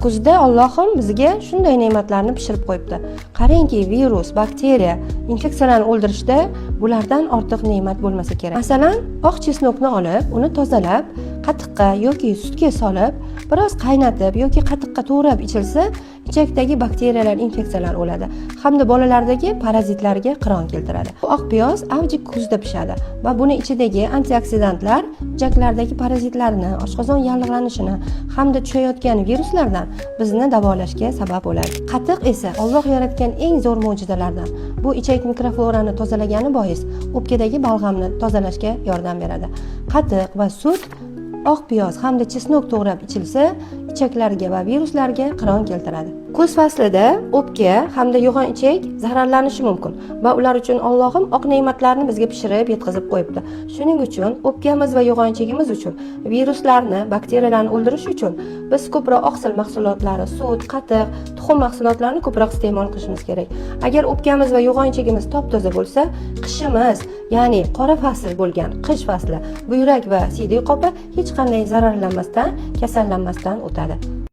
Kuzda Allohim bizga shunday ne'matlarni pishirib qo'yibdi. Qarangki, virus, bakteriya, infeksiyalarni o'ldirishda bulardan ortiq ne'mat bo'lmasa kerak. Masalan, oq chesnokni olib, uni tozalab, qatiqqa yoki sutga solib, biroz qaynatib yoki qatiqqa to'g'rab ichilsa, ichakdagi bakteriyalar, infeksiyalar o'ladi hamda bolalardagi parazitlarga qiron keltiradi. Oq piyoz avji kuzda pishadi va buni ichidagi antioksidantlar ichaklardagi parazitlarni, oshqozon yallig'lanishini hamda tushayotgan viruslardan bizni davolashga sabab bo'ladi. Qatiq esa Alloh yaratgan eng zo'r mo'jizalardan. Bu ichak mikroflorani tozalagani bois o'pkadagi balg'amni tozalashga yordam beradi. Qatiq va sut, oq piyoz hamda chesnok to'g'rab ichilsa, ichaklarga va viruslarga qiron keltiradi. Kuz faslida o'pka hamda yo'g'on ichak zararlanishi mumkin va ular uchun Allohim oq ne'matlarni bizga pishirib yetkazib qo'yibdi. Shuning uchun o'pkamiz va yo'g'on ichagimiz uchun viruslarni, bakteriyalarni o'ldirish uchun biz ko'proq oqsil mahsulotlari, sut, qatiq, tuxum mahsulotlarini ko'proq iste'mol qilishimiz kerak. Agar o'pkamiz va yo'g'on ichagimiz top-toza bo'lsa, qishimiz, ya'ni qora fasl bo'lgan qish fasli, buyrak va siydik qopi hech qanday zararlanmasdan, kasallanmasdan o'tadi.